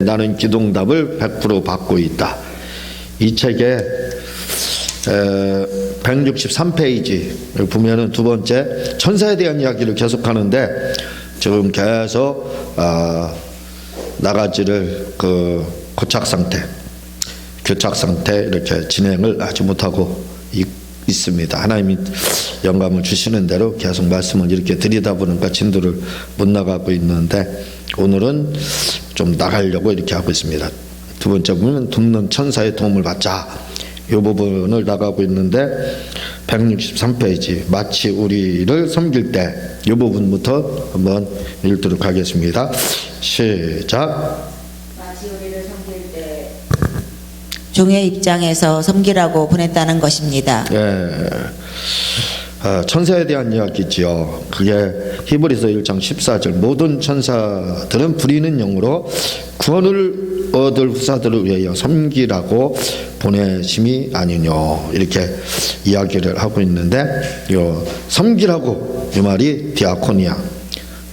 나는 기동답을 100% 받고 있다. 이 책에 163페이지 보면은 두 번째 천사에 대한 이야기를 계속하는데 지금 계속 나가지를 그 고착 상태, 교착 상태 이렇게 진행을 하지 못하고 있습니다. 하나님이 영감을 주시는 대로 계속 말씀을 이렇게 드리다 보니까 진도를 못 나가고 있는데 오늘은 좀 나가려고 이렇게 하고 있습니다. 두 번째 보면 돕는 천사의 도움을 받자. 이 부분을 나가고 있는데 163페이지 마치 우리를 섬길 때 이 부분부터 한번 읽도록 하겠습니다. 시작. 마치 우리를 섬길 때 종의 입장에서 섬기라고 보냈다는 것입니다. 예. 천사에 대한 이야기지요. 그게 히브리서 1장 14절 모든 천사들은 부리는 영으로 구원을 얻을 후사들을 위하여 섬기라고 보내심이 아니뇨 이렇게 이야기를 하고 있는데 요 섬기라고 이 말이 디아코니아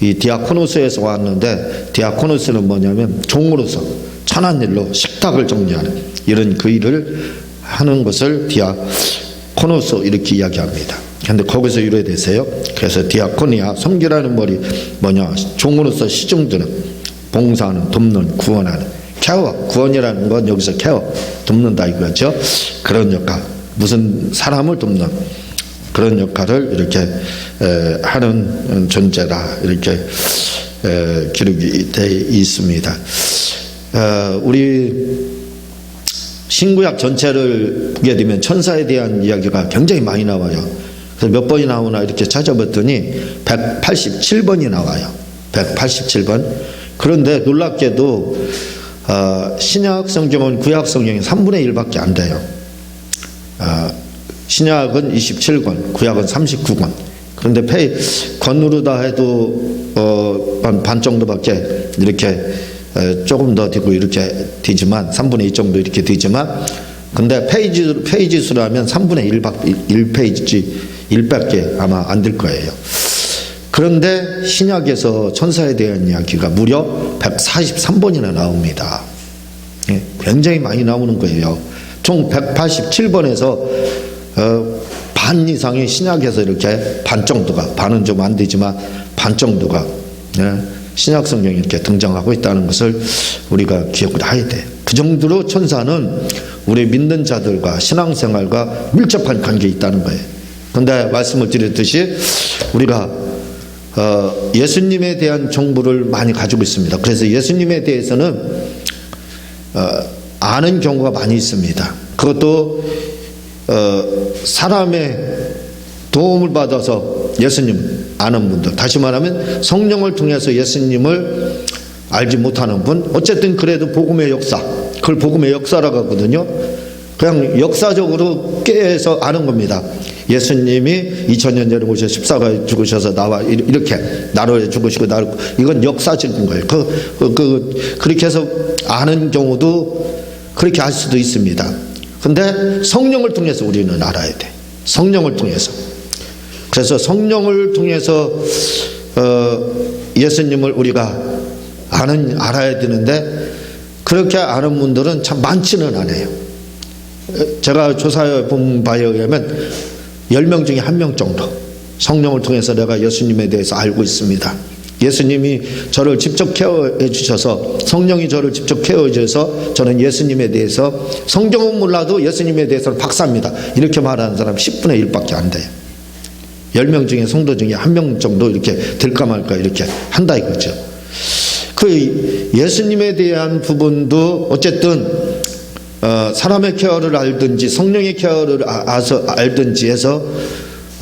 이 디아코노스에서 왔는데 디아코노스는 뭐냐면 종으로서 천한 일로 식탁을 정리하는 이런 그 일을 하는 것을 디아코노스 이렇게 이야기합니다. 근데 거기서 유래되세요. 그래서 디아코니아 섬기라는 말이 뭐냐 종으로서 시중드는 봉사하는 돕는 구원하는 케어 구원이라는 건 여기서 케어 돕는다 이거죠. 그런 역할 무슨 사람을 돕는 그런 역할을 이렇게 하는 존재라 이렇게 기록이 되어 있습니다. 우리 신구약 전체를 보게 되면 천사에 대한 이야기가 굉장히 많이 나와요. 그래서 몇 번이 나오나 이렇게 찾아봤더니 187번이 나와요. 187번. 그런데 놀랍게도 신약 성경은 구약 성경이 3분의 1밖에 안 돼요. 신약은 27권, 구약은 39권. 그런데 권으로 다 해도 반 정도밖에 이렇게 조금 더 되고 이렇게 되지만 3분의 2 정도 이렇게 되지만 근데 페이지 수라면 3분의 1밖에 아마 안 될 거예요. 그런데 신약에서 천사에 대한 이야기가 무려 143번이나 나옵니다. 굉장히 많이 나오는 거예요. 총 187번에서 반 이상이 신약에서 이렇게 반 정도가 반은 좀 안 되지만 반 정도가 신약 성경에 이렇게 등장하고 있다는 것을 우리가 기억을 해야 돼요. 그 정도로 천사는 우리 믿는 자들과 신앙생활과 밀접한 관계에 있다는 거예요. 그런데 말씀을 드렸듯이 우리가 예수님에 대한 정보를 많이 가지고 있습니다. 그래서 예수님에 대해서는 아는 경우가 많이 있습니다. 그것도 사람의 도움을 받아서 예수님 아는 분들, 다시 말하면 성령을 통해서 예수님을 알지 못하는 분, 어쨌든 그래도 복음의 역사, 그걸 복음의 역사라고 하거든요. 그냥 역사적으로 깨서 아는 겁니다. 예수님이 2000년 전에 오셔서 십자가에 죽으셔서 나와 이렇게 나를 위해 죽으시고 나를 이건 역사적인 거예요. 그렇게 해서 아는 경우도 그렇게 알 수도 있습니다. 근데 성령을 통해서 우리는 알아야 돼. 성령을 통해서. 그래서 성령을 통해서 예수님을 우리가 알아야 되는데 그렇게 아는 분들은 참 많지는 않아요. 제가 조사해 본 바에 의하면 10명 중에 1명 정도 성령을 통해서 내가 예수님에 대해서 알고 있습니다. 예수님이 저를 직접 케어해 주셔서 성령이 저를 직접 케어해 주셔서 저는 예수님에 대해서 성경은 몰라도 예수님에 대해서는 박사입니다. 이렇게 말하는 사람 10분의 1밖에 안 돼요. 10명 중에 성도 중에 1명 정도 이렇게 될까 말까 이렇게 한다 이거죠. 그 예수님에 대한 부분도 어쨌든 사람의 케어를 알든지 성령의 케어를 알든지 해서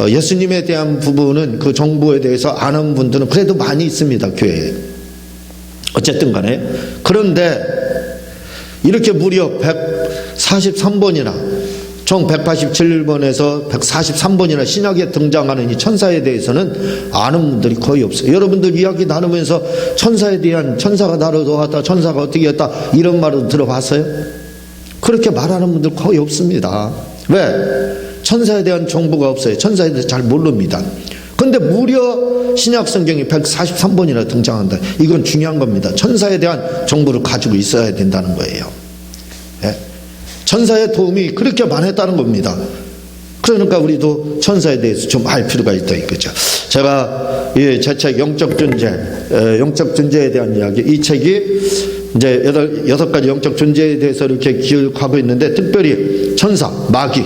예수님에 대한 부분은 그 정보에 대해서 아는 분들은 그래도 많이 있습니다. 교회에. 어쨌든 간에. 그런데 이렇게 무려 143번이나 총 187번에서 143번이나 신약에 등장하는 이 천사에 대해서는 아는 분들이 거의 없어요. 여러분들 이야기 나누면서 천사에 대한 천사가 나를 도왔다, 천사가 어떻게 했다 이런 말을 들어봤어요? 그렇게 말하는 분들 거의 없습니다. 왜? 천사에 대한 정보가 없어요. 천사에 대해서 잘 모릅니다. 근데 무려 신약 성경이 143번이나 등장한다. 이건 중요한 겁니다. 천사에 대한 정보를 가지고 있어야 된다는 거예요. 예? 천사의 도움이 그렇게 많았다는 겁니다. 그러니까 우리도 천사에 대해서 좀 알 필요가 있다 이거죠. 제가 제 책 영적 존재에 대한 이야기, 이 책이 이제 여섯 가지 영적 존재에 대해서 이렇게 기억하고 있는데, 특별히 천사, 마귀,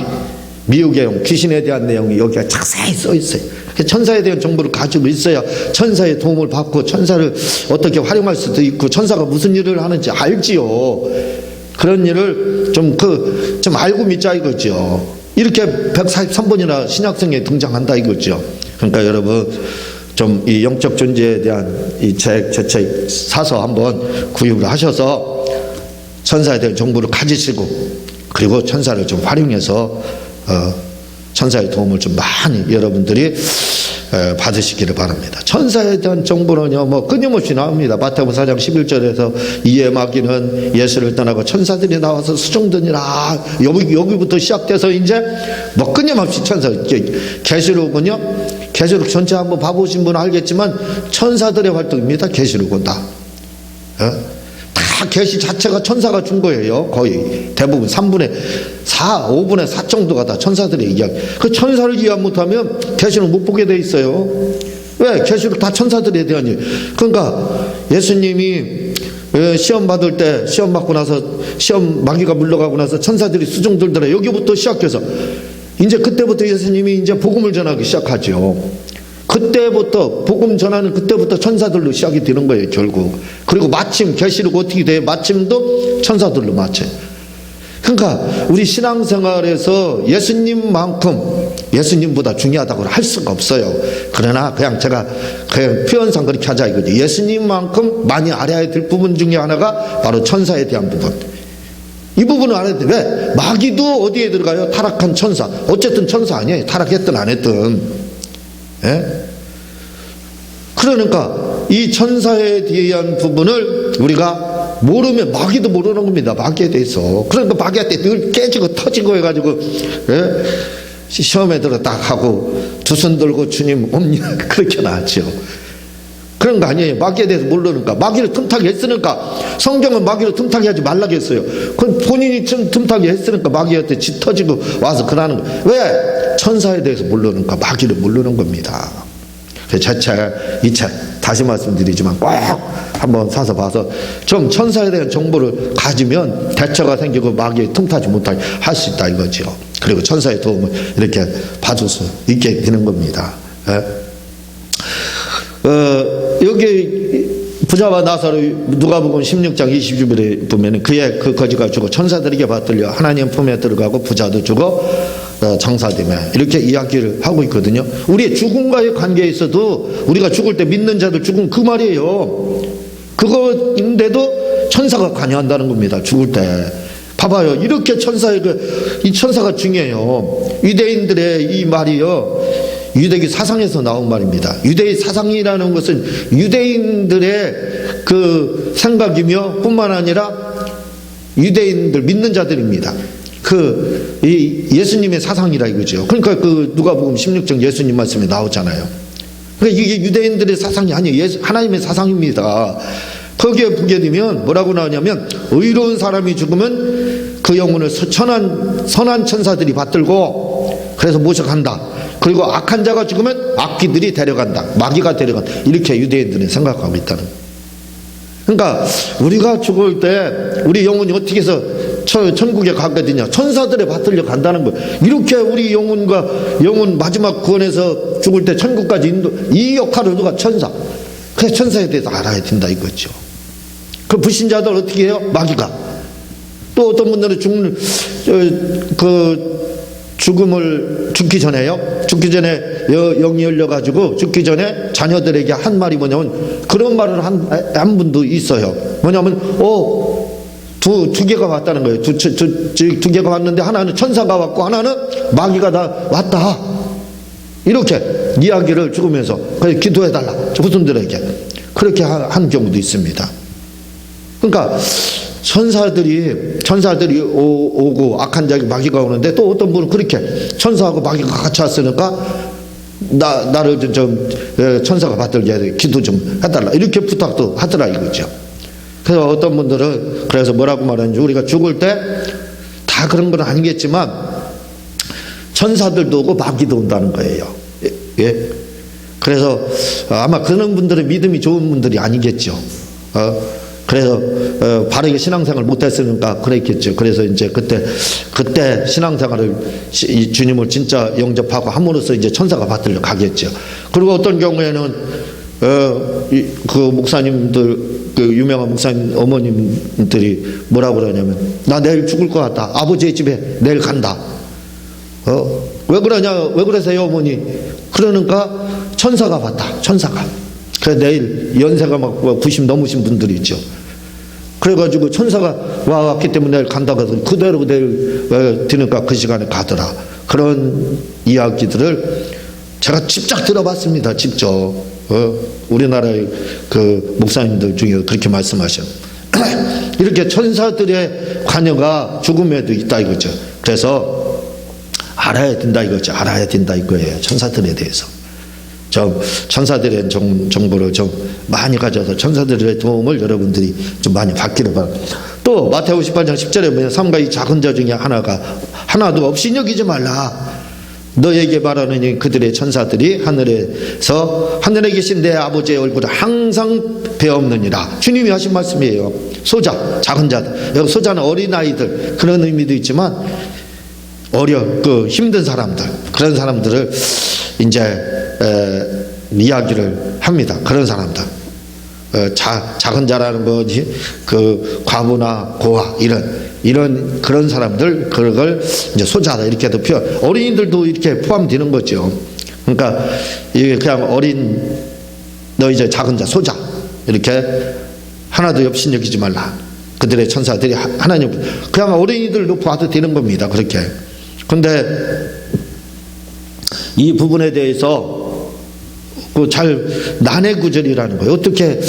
미혹의 영, 귀신에 대한 내용이 여기가 자세히 써 있어요. 천사에 대한 정보를 가지고 있어야 천사의 도움을 받고 천사를 어떻게 활용할 수도 있고 천사가 무슨 일을 하는지 알지요. 그런 일을 좀 알고 믿자 이거죠. 이렇게 143번이나 신약성에 등장한다 이거죠. 그러니까 여러분 좀 이 영적 존재에 대한 이 제 책 사서 한번 구입을 하셔서 천사에 대한 정보를 가지시고, 그리고 천사를 좀 활용해서 천사의 도움을 좀 많이 여러분들이 받으시기를 바랍니다. 천사에 대한 정보는요, 뭐 끊임없이 나옵니다. 마태복음 4장 11절에서 이에 마귀는 예수를 떠나고 천사들이 나와서 수종드니라. 여기부터 시작돼서 이제 뭐 끊임없이 천사, 계시록은요, 계시록 전체 한번 봐보신 분은 알겠지만 천사들의 활동입니다. 계시록은 다 계시 자체가 천사가 준 거예요. 거의 대부분 3분의 4, 5분의 4 정도가 다 천사들의 이야기. 그 천사를 이해 못하면 계시록 못 보게 돼 있어요. 왜? 계시록 다 천사들에 대한 일. 그러니까 예수님이 시험 받을 때, 시험 받고 나서 시험 마귀가 물러가고 나서 천사들이 수종 들더라. 여기부터 시작해서 이제 그때부터 예수님이 이제 복음을 전하기 시작하죠. 그때부터 복음 전하는 그때부터 천사들로 시작이 되는 거예요, 결국. 그리고 마침 계시록 어떻게 돼요? 마침도 천사들로 마쳐요. 그러니까 우리 신앙생활에서 예수님보다 중요하다고 할 수가 없어요. 그러나 그냥 제가 그냥 표현상 그렇게 하자 이거죠. 예수님만큼 많이 알아야 될 부분 중에 하나가 바로 천사에 대한 부분. 이 부분을 알아야 돼. 왜? 마귀도 어디에 들어가요? 타락한 천사. 어쨌든 천사 아니에요. 타락했든 안 했든. 예? 그러니까 이 천사에 대한 부분을 우리가 모르면 마귀도 모르는 겁니다. 마귀에 대해서. 그러니까 마귀한테 늘 깨지고 터지고 해가지고, 예? 시험에 들어 딱 하고 두 손 들고 주님 옵니다. 그렇게 나왔죠. 그런 거 아니에요. 마귀에 대해서 모르니까. 마귀를 틈타게 했으니까. 성경은 마귀를 tum타게 하지 말라고 했어요. 그건 본인이 tum타게 했으니까 마귀한테 짙어지고 와서 그러는 거. 왜? 천사에 대해서 모르니까 마귀를 모르는 겁니다. 제 책, 이 책 다시 말씀드리지만 꼭 한번 사서 봐서 좀 천사에 대한 정보를 가지면 대처가 생기고 마귀에 틈타지 못하게 할 수 있다 이거죠. 그리고 천사의 도움을 이렇게 받을 수 있게 되는 겁니다. 여기 부자와 나사로 누가복음 16장 20절에 보면 그의 그 거지가 죽어 천사들에게 받들려 하나님 품에 들어가고 부자도 죽어 장사되며 이렇게 이야기를 하고 있거든요. 우리의 죽음과의 관계에 있어도 우리가 죽을 때 믿는 자들 죽음 그 말이에요. 그거인데도 천사가 관여한다는 겁니다. 죽을 때. 봐봐요. 이렇게 이 천사가 중요해요. 유대인들의 이 말이요. 유대기 사상에서 나온 말입니다. 유대의 사상이라는 것은 유대인들의 그 생각이며 뿐만 아니라 유대인들 믿는 자들입니다. 이 예수님의 사상이라 이거죠. 그러니까 그 누가복음 16장 예수님 말씀에 나오잖아요. 그러니까 이게 유대인들의 사상이 아니에요. 하나님의 사상입니다. 거기에 보게 되면 뭐라고 나오냐면 의로운 사람이 죽으면 그 영혼을 선한 천사들이 받들고 그래서 모셔간다. 그리고 악한 자가 죽으면 악귀들이 데려간다. 마귀가 데려간다. 이렇게 유대인들은 생각하고 있다는 거예요. 그러니까 우리가 죽을 때 우리 영혼이 어떻게 해서 천국에 가거든요. 천사들에 받들려 간다는 거예요. 이렇게 우리 영혼 마지막 구원에서 죽을 때 천국까지 이 역할을 누가 천사. 그래서 천사에 대해서 알아야 된다 이거죠. 그 불신자들 어떻게 해요? 마귀가. 또 어떤 분들은 죽기 전에 영이 열려가지고 죽기 전에 자녀들에게 한 말이 뭐냐면 그런 말을 한 분도 있어요. 뭐냐면 두 개가 왔다는 거예요. 두 개가 왔는데 하나는 천사가 왔고 하나는 마귀가 다 왔다. 이렇게 이야기를 죽으면서 그래서 기도해달라. 후손들에게 그렇게 한 경우도 있습니다. 그러니까 천사들이 오고 악한 자기 마귀가 오는데 또 어떤 분은 그렇게 천사하고 마귀가 같이 왔으니까 나를 좀 천사가 받들게 기도 좀 해달라. 이렇게 부탁도 하더라 이거죠. 그래서 어떤 분들은 그래서 뭐라고 말하는지, 우리가 죽을 때 다 그런 건 아니겠지만 천사들도 오고 마귀도 온다는 거예요. 예? 그래서 아마 그런 분들은 믿음이 좋은 분들이 아니겠죠. 그래서 바르게 신앙생활을 못했으니까 그랬겠죠. 그래서 이제 그때 신앙생활을 주님을 진짜 영접하고 함으로써 이제 천사가 받들려 가겠죠. 그리고 어떤 경우에는 그 목사님들, 그 유명한 목사님 어머님들이 뭐라고 그러냐면, 나 내일 죽을 것 같다. 아버지의 집에 내일 간다. 왜 그러냐, 왜 그러세요 어머니? 그러니까 천사가 봤다. 천사가. 그래 내일 연세가 막 90 넘으신 분들이 있죠. 그래가지고 천사가 왔기 때문에 내일 간다고 해서 그대로 내일 드니까 그 시간에 가더라. 그런 이야기들을 제가 직접 들어봤습니다. 직접. 우리나라의 그 목사님들 중에 그렇게 말씀하셔. 이렇게 천사들의 관여가 죽음에도 있다 이거죠. 그래서 알아야 된다 이거죠. 알아야 된다 이거예요. 천사들에 대해서. 좀 천사들의 정보를 좀 많이 가져서 천사들의 도움을 여러분들이 좀 많이 받기를 바랍니다. 또 마태오 18장 10절에 보면 삼가 이 작은 자 중에 하나도 없이 여기지 말라. 너에게 말하느니 그들의 천사들이 하늘에 계신 내 아버지의 얼굴을 항상 베옵느니라. 주님이 하신 말씀이에요. 소자, 작은 자들. 여기 소자는 어린아이들 그런 의미도 있지만 힘든 사람들, 그런 사람들을 이제 이야기를 합니다. 그런 사람들. 작은 자라는 것이 그 과부나 고아 이런 그런 사람들, 그걸 이제 소자다 이렇게도 어린이들도 이렇게 포함되는 거죠. 그러니까 이게 그냥 너 이제 작은 자, 소자 이렇게 하나도 없이 여기지 말라. 그들의 천사들이 하나님, 그냥 어린이들도 봐도 되는 겁니다. 그렇게. 근데 이 부분에 대해서 난해 구절이라는 거예요. 어떻게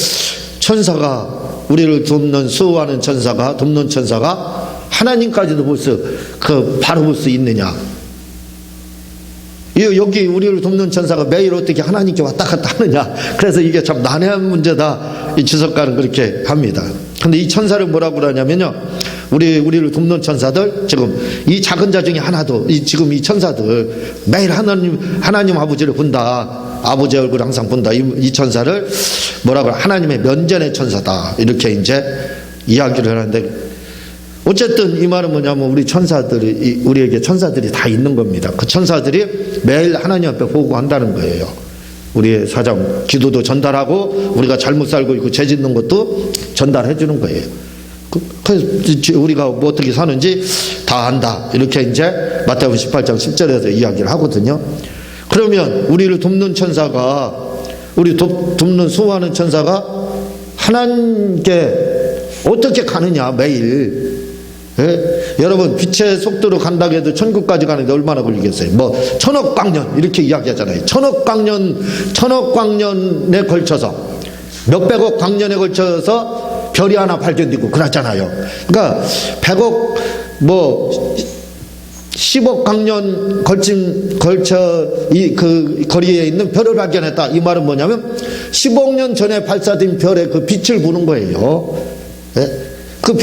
천사가, 우리를 돕는 천사가 하나님까지도 벌써 바로 볼 수 있느냐. 여기 우리를 돕는 천사가 매일 어떻게 하나님께 왔다 갔다 하느냐. 그래서 이게 참 난해한 문제다. 이 주석가는 그렇게 합니다. 근데 이 천사를 뭐라고 그러냐면요, 우리를 돕는 천사들, 지금 이 작은 자 중에 하나도, 지금 이 천사들 매일 하나님 아버지를 본다. 아버지의 얼굴을 항상 본다. 이 천사를 뭐라고 하나님의 면전의 천사다. 이렇게 이제 이야기를 하는데, 어쨌든 이 말은 뭐냐면 우리에게 천사들이 다 있는 겁니다. 그 천사들이 매일 하나님 앞에 보고한다는 거예요. 우리의 사정, 기도도 전달하고 우리가 잘못 살고 있고 죄 짓는 것도 전달해 주는 거예요. 그래서 우리가 뭐 어떻게 사는지 다 안다. 이렇게 이제 마태복음 18장 10절에서 이야기를 하거든요. 그러면 우리를 돕는 천사가, 우리 돕는 수호하는 천사가 하나님께 어떻게 가느냐 매일. 예? 여러분, 빛의 속도로 간다고 해도 천국까지 가는데 얼마나 걸리겠어요? 뭐 1000억 광년 이렇게 이야기하잖아요. 1000억 광년에 걸쳐서, 몇백억 광년에 걸쳐서 별이 하나 발견되고 그러잖아요. 그러니까 100억 10억 광년 걸쳐 그 거리에 있는 별을 발견했다. 이 말은 뭐냐면 10억 년 전에 발사된 별의 그 빛을 보는 거예요. 예? 그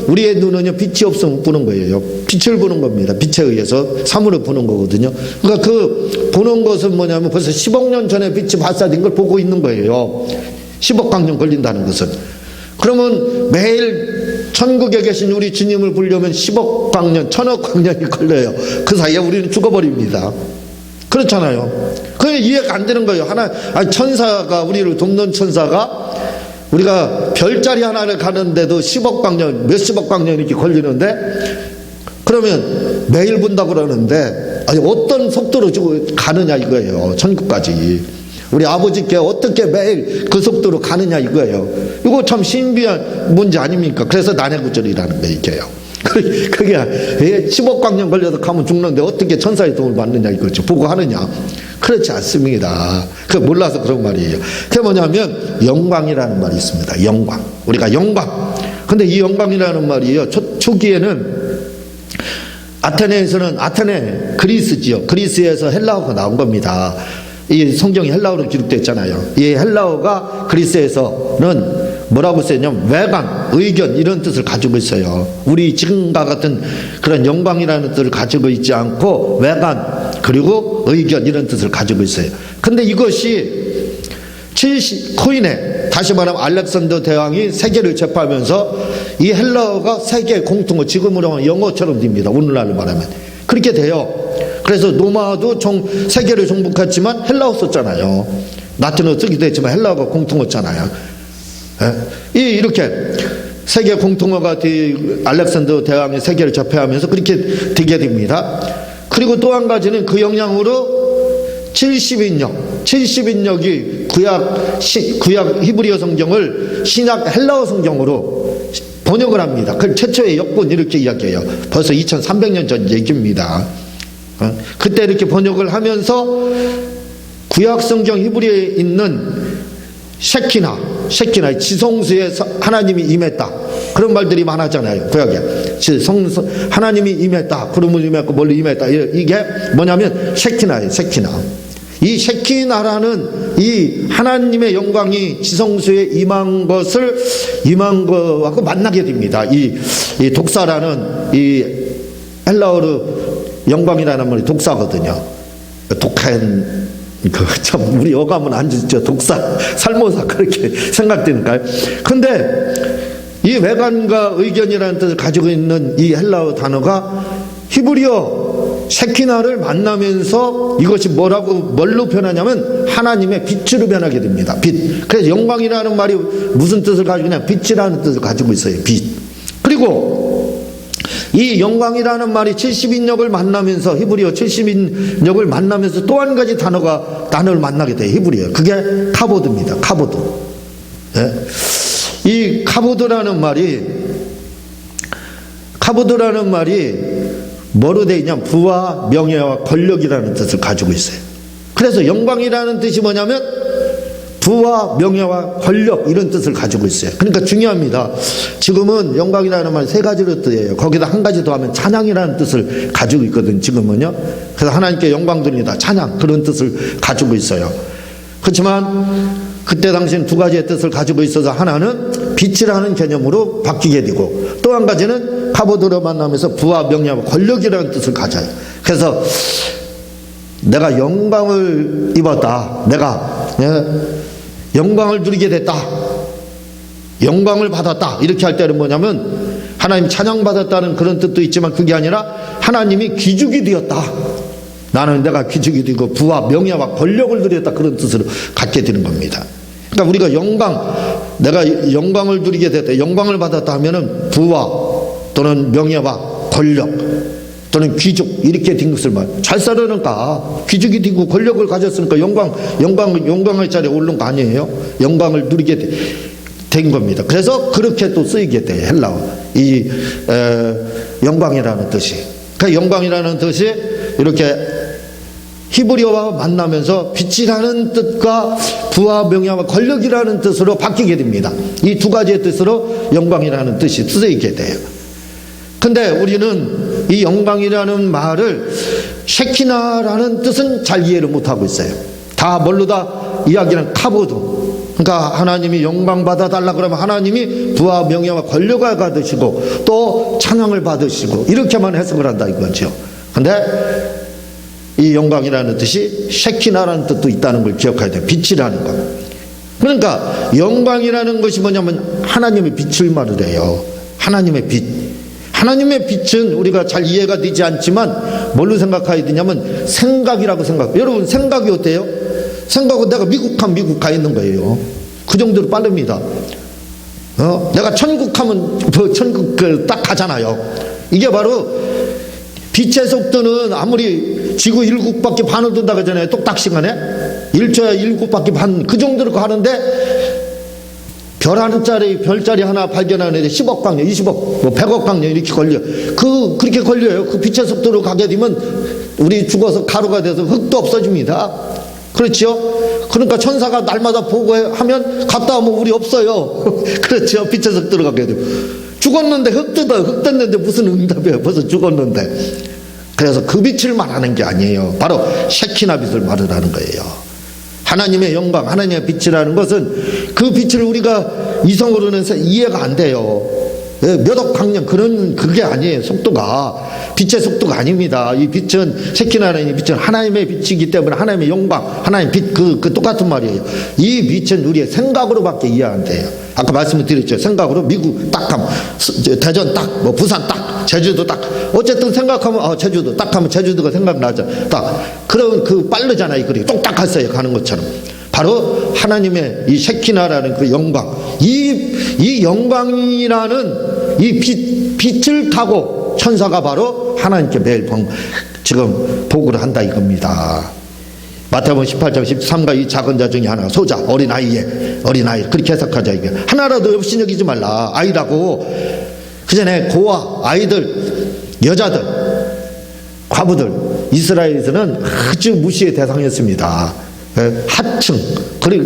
우리의 눈은요, 빛이 없으면 못 보는 거예요. 빛을 보는 겁니다. 빛에 의해서 사물을 보는 거거든요. 그러니까 그 보는 것은 뭐냐면 벌써 10억 년 전에 빛이 발사된 걸 보고 있는 거예요. 10억 광년 걸린다는 것은. 그러면 매일 천국에 계신 우리 주님을 보려면 10억 광년, 1000억 광년이 걸려요. 그 사이에 우리는 죽어버립니다. 그렇잖아요. 그게 이해가 안 되는 거예요. 천사가, 우리를 돕는 천사가, 우리가 별자리 하나를 가는데도 10억 광년, 몇십억 광년 이렇게 걸리는데, 그러면 매일 본다고 그러는데, 어떤 속도로 가느냐 이거예요. 천국까지. 우리 아버지께 어떻게 매일 그 속도로 가느냐 이거예요. 이거 참 신비한 문제 아닙니까? 그래서 난해구절이라는 거 이게요. 그게 10억 광년 걸려서 가면 죽는데 어떻게 천사의 도움을 받느냐 이거죠. 보고 하느냐. 그렇지 않습니다. 그거 몰라서 그런 말이에요. 그게 뭐냐면 영광이라는 말이 있습니다. 영광. 우리가 영광. 근데 이 영광이라는 말이에요. 초기에는 아테네에서는 아테네 그리스지요. 그리스에서 헬라어가 나온 겁니다. 이 성경이 헬라어로 기록됐잖아요. 이 헬라어가 그리스에서는 뭐라고 쓰냐면 외관, 의견 이런 뜻을 가지고 있어요. 우리 지금과 같은 그런 영광이라는 뜻을 가지고 있지 않고 외관 그리고 의견 이런 뜻을 가지고 있어요. 근데 이것이 코인에 다시 말하면 알렉산더 대왕이 세계를 제파하면서 이 헬라어가 세계 공통어, 지금으로 하면 영어처럼 됩니다. 오늘날로 말하면 그렇게 돼요. 그래서 로마도 세계를 정복했지만 헬라어 썼잖아요. 라틴어 쓰기도 했지만 헬라어가 공통어잖아요. 이렇게 세계 공통어가 알렉산더 대왕이 세계를 제패하면서 그렇게 되게 됩니다. 그리고 또 한 가지는 그 영향으로 70인역이 구약 히브리어 성경을 신약 헬라어 성경으로 번역을 합니다. 그 최초의 역본 이렇게 이야기해요. 벌써 2300년 전 얘기입니다. 그때 이렇게 번역을 하면서 구약 성경 히브리어에 있는 셰키나 지성소에 하나님이 임했다 그런 말들이 많았잖아요. 구약에 하나님이 임했다, 구름을 임했고 멀리 임했다. 이게 뭐냐면 셰키나예요. 이 셰키나라는 이 하나님의 영광이 지성소에 임한 거하고 만나게 됩니다. 이 독사라는 이 헬라어로 영광이라는 말이 독사거든요. 독한 참 우리 어감은 안 짓죠. 독사, 살모사 그렇게 생각되니까요. 근데 이 외관과 의견이라는 뜻을 가지고 있는 이 헬라어 단어가 히브리어 셰키나를 만나면서 이것이 뭘로 변하냐면 하나님의 빛으로 변하게 됩니다. 빛. 그래서 영광이라는 말이 무슨 뜻을 가지고 있냐? 빛이라는 뜻을 가지고 있어요. 빛. 그리고 이 영광이라는 말이 70인역을 만나면서 히브리어 70인역을 만나면서 또 한 가지 단어를 만나게 돼요. 히브리어. 그게 카보드입니다. 카보드. 네? 이 카보드라는 말이 뭐로 되어 있냐? 부와 명예와 권력이라는 뜻을 가지고 있어요. 그래서 영광이라는 뜻이 뭐냐면 부와 명예와 권력 이런 뜻을 가지고 있어요. 그러니까 중요합니다. 지금은 영광이라는 말 세 가지로 뜻이에요. 거기다 한 가지 더 하면 찬양이라는 뜻을 가지고 있거든. 지금은요. 그래서 하나님께 영광 돌리다 찬양 그런 뜻을 가지고 있어요. 그렇지만 그때 당시엔 두 가지의 뜻을 가지고 있어서 하나는 빛이라는 개념으로 바뀌게 되고 또 한 가지는 카보드로 만나면서 부와 명예와 권력이라는 뜻을 가져요. 그래서 내가 영광을 입었다. 내가 영광을 누리게 됐다. 영광을 받았다. 이렇게 할 때는 뭐냐면 하나님 찬양받았다는 그런 뜻도 있지만 그게 아니라 하나님이 기죽이 되었다. 내가 기죽이 되고 부와 명예와 권력을 누렸다. 그런 뜻으로 갖게 되는 겁니다. 그러니까 우리가 내가 영광을 누리게 됐다. 영광을 받았다 하면은 부와 또는 명예와 권력 또는 귀족 이렇게 된 것을 잘 살아니까 귀족이 되고 권력을 가졌으니까 영광의 자리에 오른 거 아니에요? 영광을 누리게 된 겁니다. 그래서 그렇게 또 쓰이게 돼요. 헬라어 이 영광이라는 뜻이. 그러니까 영광이라는 뜻이 이렇게 히브리어와 만나면서 빛이라는 뜻과 부와 명예와 권력이라는 뜻으로 바뀌게 됩니다. 이 두 가지의 뜻으로 영광이라는 뜻이 쓰이게 돼요. 근데 우리는 이 영광이라는 말을 셰키나라는 뜻은 잘 이해를 못하고 있어요. 다 뭘로 다 이야기는 카보드. 그러니까 하나님이 영광 받아달라 그러면 하나님이 부와 명예와 권력을 받으시고 또 찬양을 받으시고 이렇게만 해석을 한다 이거죠. 근데 이 영광이라는 뜻이 셰키나라는 뜻도 있다는 걸 기억해야 돼요. 빛이라는 거. 그러니까 영광이라는 것이 뭐냐면 하나님의 빛을 말을 해요. 하나님의 빛. 하나님의 빛은 우리가 잘 이해가 되지 않지만 뭘로 생각해야 되냐면 생각이라고 생각해요. 여러분 생각이 어때요? 생각은 내가 미국 가 있는 거예요. 그 정도로 빠릅니다. 내가 천국 하면 천국 딱 가잖아요. 이게 바로 빛의 속도는 아무리 지구 1국밖에 반을 돈다고 하잖아요. 똑딱시간에 1초야 1국밖에 반 그 정도로 가는데 별자리 하나 발견하는데 10억 광년, 20억, 100억 광년 이렇게 걸려. 그렇게 걸려요. 그 빛의 속도로 가게 되면 우리 죽어서 가루가 돼서 흙도 없어집니다. 그렇죠? 그러니까 천사가 날마다 보고하면 갔다 오면 우리 없어요. 그렇죠? 빛의 속도로 가게 되면. 죽었는데 흙 됐는데 무슨 응답이에요? 벌써 죽었는데. 그래서 그 빛을 말하는 게 아니에요. 바로 셰키나 빛을 말하는 거예요. 하나님의 영광, 하나님의 빛이라는 것은 그 빛을 우리가 이성으로는 이해가 안 돼요. 몇 억 광년 그게 아니에요. 속도가 빛의 속도가 아닙니다. 이 빛은 셰키나라는 이 빛은 하나님의 빛이기 때문에 하나님의 영광, 하나님의 빛 그 똑같은 말이에요. 이 빛은 우리의 생각으로밖에 이해 안 돼요. 아까 말씀을 드렸죠. 생각으로 미국 딱 하면 대전 딱, 뭐 부산 딱, 제주도 딱. 어쨌든 생각하면 제주도 딱 하면 제주도가 생각나죠. 딱. 그럼 그 빠르잖아요. 그리고 똑딱했어요. 가는 것처럼. 바로 하나님의 이 셰키나라는 그 영광, 이 영광이라는 이 빛을 타고 천사가 바로 하나님께 매일 지금 보고를 한다 이겁니다. 마태복음 18장 13가 이 작은 자 중에 하나, 소자, 어린아이 그렇게 해석하자 이게. 하나라도 업신여기지 말라. 아이라고. 그 전에 고아, 아이들, 여자들, 과부들, 이스라엘에서는 아주 무시의 대상이었습니다. 하층, 그리고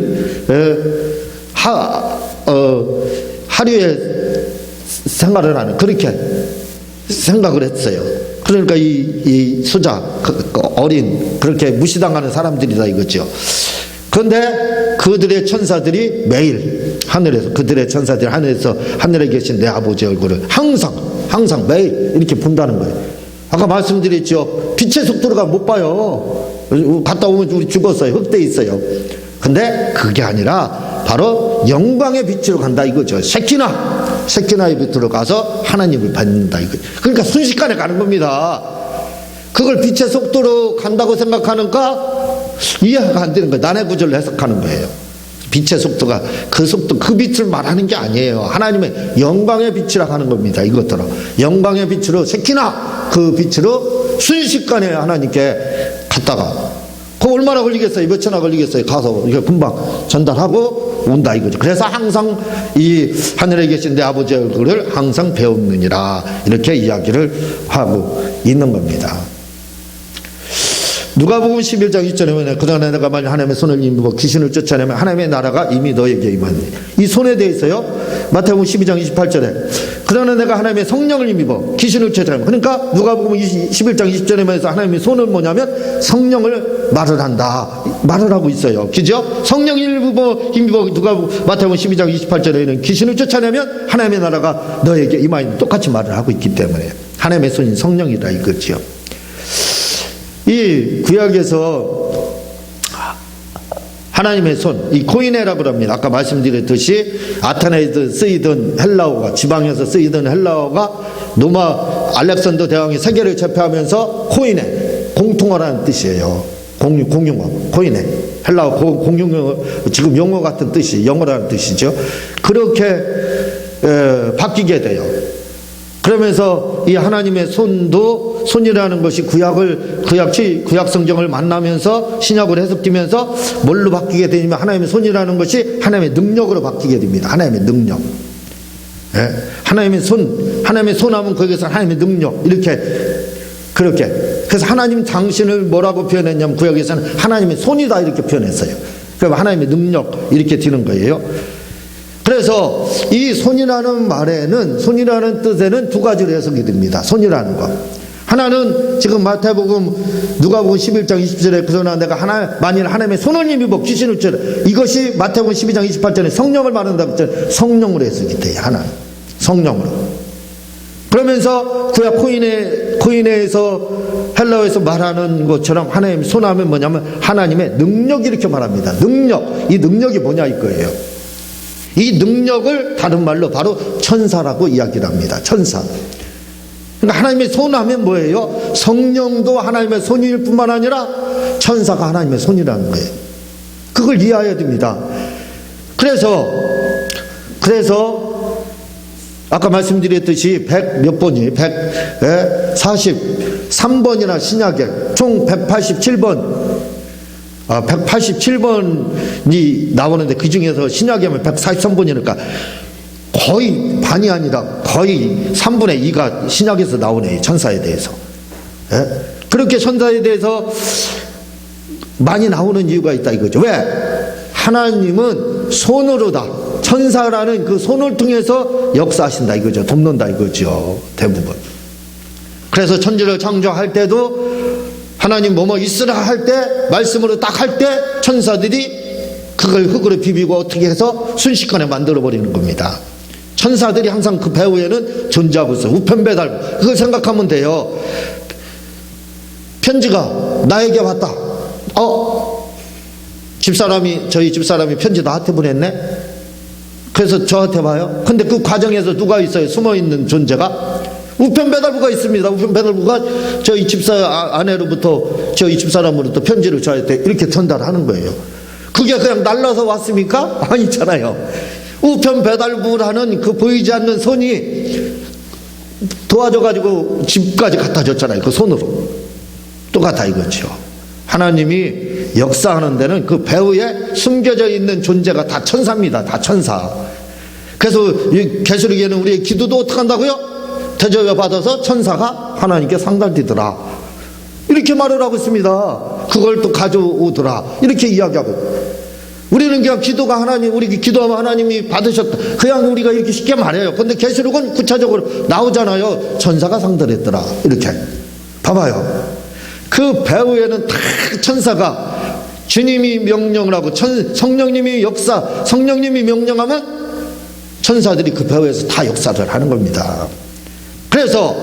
하류에 생활을 하는, 그렇게 생각을 했어요. 그러니까 이 수자, 어린, 그렇게 무시당하는 사람들이다 이거죠. 그런데 그들의 천사들이 매일 하늘에서, 그들의 천사들이 하늘에서, 하늘에 계신 내 아버지 얼굴을 항상 매일 이렇게 본다는 거예요. 아까 말씀드렸죠. 빛의 속도로가 못 봐요. 갔다 오면 우리 죽었어요. 흑돼 있어요. 근데 그게 아니라 바로 영광의 빛으로 간다 이거죠. 셰키나의 빛으로 가서 하나님을 받는다 이거. 그러니까 순식간에 가는 겁니다. 그걸 빛의 속도로 간다고 생각하는가 이해가 안 되는 거예요. 난해 구절로 해석하는 거예요. 빛의 속도가 그 속도, 그 빛을 말하는 게 아니에요. 하나님의 영광의 빛이라 하는 겁니다. 이것들은 영광의 빛으로, 셰키나 그 빛으로 순식간에 하나님께 갔다가, 그거 얼마나 걸리겠어요? 몇천나 걸리겠어요? 가서 이게 금방 전달하고 온다 이거죠. 그래서 항상 이 하늘에 계신 내 아버지 얼굴을 항상 배우느니라 이렇게 이야기를 하고 있는 겁니다. 누가복음 11장 2절에 그러나 내가 만일 하나님의 손을 힘입어 귀신을 쫓아내면 하나님의 나라가 이미 너에게 임하니. 이 손에 대해서요, 마태복음 12장 28절에 그러나 내가 하나님의 성령을 힘입어 귀신을 쫓아내면, 그러니까 누가복음 11장 20절에서 하나님의 손은 뭐냐면 성령을 말을 한다, 말을 하고 있어요. 그죠? 성령을 힘입어 마태복음 12장 28절에는 귀신을 쫓아내면 하나님의 나라가 너에게 임하니. 똑같이 말을 하고 있기 때문에 하나님의 손이 성령이라 이거죠. 이 구약에서 하나님의 손, 이 코이네라고 합니다. 아까 말씀드렸듯이 아테네에서 쓰이던 헬라어가, 지방에서 쓰이던 헬라어가 로마 알렉산더 대왕이 세계를 제패하면서 코이네, 공통어라는 뜻이에요. 공용어, 코이네. 헬라어 공용어, 지금 용어 같은 뜻이, 영어라는 뜻이죠. 그렇게 바뀌게 돼요. 그러면서 이 하나님의 손이라는 것이 구약 성경을 만나면서 신약으로 해석되면서 뭘로 바뀌게 되냐면 하나님의 손이라는 것이 하나님의 능력으로 바뀌게 됩니다. 하나님의 능력. 예? 하나님의 손 하면 거기서 하나님의 능력, 이렇게, 그렇게. 그래서 하나님 당신을 뭐라고 표현했냐면 구약에서는 하나님의 손이다 이렇게 표현했어요. 그럼 하나님의 능력 이렇게 되는 거예요. 그래서 이 손이라는 말에는, 손이라는 뜻에는 두 가지로 해석이 됩니다. 손이라는 거. 하나는 지금 마태복음, 누가복음 11장 20절에 그러나 내가 만일 하나님의 손을 힘입어 귀신을 쫓아, 이것이 마태복음 12장 28절에 성령을 말한다고 했잖아요. 성령으로 해석이 돼요. 하나, 성령으로. 그러면서 구약 코이네에서 헬라어에서 말하는 것처럼 하나님의 손 하면 뭐냐면 하나님의 능력 이렇게 말합니다. 능력. 이 능력이 뭐냐 이거예요. 이 능력을 다른 말로 바로 천사라고 이야기를 합니다. 천사. 그러니까 하나님의 손 하면 뭐예요? 성령도 하나님의 손일 뿐만 아니라 천사가 하나님의 손이라는 거예요. 그걸 이해해야 됩니다. 그래서 아까 말씀드렸듯이 143번이나 신약에 총 187번이 나오는데 그 중에서 신약에 하면 143번이니까 거의 반이 아니라 거의 3분의 2가 신약에서 나오네요. 천사에 대해서. 예? 그렇게 천사에 대해서 많이 나오는 이유가 있다 이거죠. 왜? 하나님은 손으로다. 천사라는 그 손을 통해서 역사하신다 이거죠. 돕는다 이거죠. 대부분. 그래서 천지를 창조할 때도 하나님 뭐뭐 있으라 할 때, 말씀으로 딱 할 때 천사들이 그걸 흙으로 비비고 어떻게 해서 순식간에 만들어버리는 겁니다. 천사들이 항상 그 배후에는 존재하고 있어요. 우편배달, 그걸 생각하면 돼요. 편지가 나에게 왔다. 저희 집사람이 편지 나한테 보냈네? 그래서 저한테 와요. 근데 그 과정에서 누가 있어요? 숨어있는 존재가? 우편배달부가 있습니다. 우편배달부가 저희 집사 아내로부터 저희 집사람으로부터 편지를 저한테 이렇게 전달하는 거예요. 그게 그냥 날라서 왔습니까? 아니잖아요. 우편배달부라는 그 보이지 않는 손이 도와줘가지고 집까지 갖다 줬잖아요. 그 손으로. 똑같아 이거죠. 하나님이 역사하는 데는 그 배후에 숨겨져 있는 존재가 다 천사입니다. 다 천사. 그래서 이 계시록에는 우리의 기도도 어떻게 한다고요? 대접을 받아서 천사가 하나님께 상달되더라. 이렇게 말을 하고 있습니다. 그걸 또 가져오더라. 이렇게 이야기하고. 우리는 그냥 기도가 하나님, 우리 기도하면 하나님이 받으셨다. 그냥 우리가 이렇게 쉽게 말해요. 근데 계시록은 구체적으로 나오잖아요. 천사가 상달했더라. 이렇게. 봐봐요. 그 배후에는 다 천사가 주님이 명령을 하고 성령님이 성령님이 명령하면 천사들이 그 배후에서 다 역사를 하는 겁니다. 그래서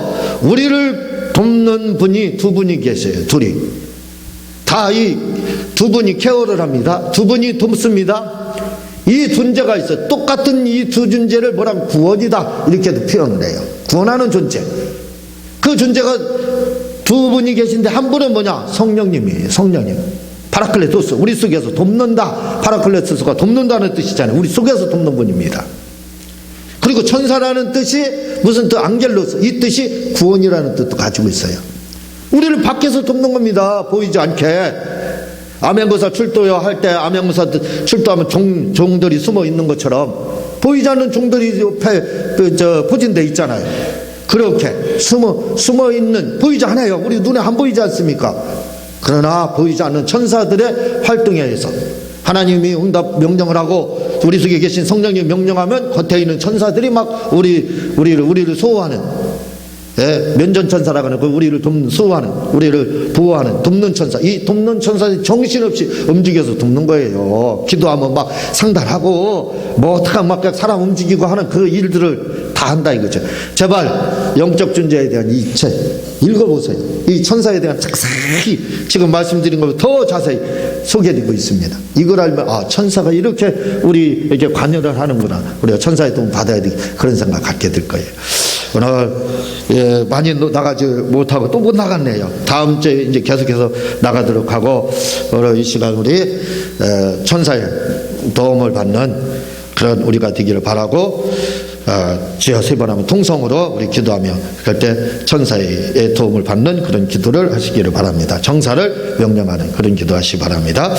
우리를 돕는 분이 두 분이 계세요. 둘이. 다 이 두 분이 케어를 합니다. 두 분이 돕습니다. 이 존재가 있어요. 똑같은 이 두 존재를 뭐라고 구원이다 이렇게도 표현을 해요. 구원하는 존재. 그 존재가 두 분이 계신데 한 분은 뭐냐? 성령님이에요. 성령님. 파라클레토스. 우리 속에서 돕는다. 파라클레토스가 돕는다는 뜻이잖아요. 우리 속에서 돕는 분입니다. 그리고 천사라는 뜻이 무슨 뜻? 앙겔로스. 이 뜻이 구원이라는 뜻도 가지고 있어요. 우리를 밖에서 돕는 겁니다. 보이지 않게. 암행거사 출도요 할 때 암행거사 출도하면 종들이 숨어 있는 것처럼 보이지 않는 종들이 옆에 포진돼 있잖아요. 그렇게 숨어 있는, 보이지 않아요. 우리 눈에 안 보이지 않습니까? 그러나 보이지 않는 천사들의 활동에 의해서 하나님이 응답 명령을 하고 우리 속에 계신 성령님이 명령하면 겉에 있는 천사들이 막 우리를 소호하는, 면전천사라고 하는 그 우리를 돕는, 수호하는, 우리를 보호하는 돕는 천사. 이 돕는 천사들이 정신없이 움직여서 돕는 거예요. 기도하면 막 상달하고 뭐 어떡하면 막 사람 움직이고 하는 그 일들을 다 한다 이거죠. 제발 영적 존재에 대한 이 책 읽어보세요. 이 천사에 대한 자세히 지금 말씀드린 것보다 더 자세히 소개해드리고 있습니다. 이걸 알면 천사가 이렇게 우리에게 관여를 하는구나. 우리가 천사의 도움 받아야 되 그런 생각 갖게 될 거예요. 오늘 많이 나가지 못하고 또 못 나갔네요. 다음 주에 이제 계속해서 나가도록 하고 오늘 이 시간 우리 천사의 도움을 받는 그런 우리가 되기를 바라고 주여 세 번 하면 통성으로 우리 기도하며 그럴 때 천사의 도움을 받는 그런 기도를 하시기를 바랍니다. 정사를 명령하는 그런 기도하시기 바랍니다.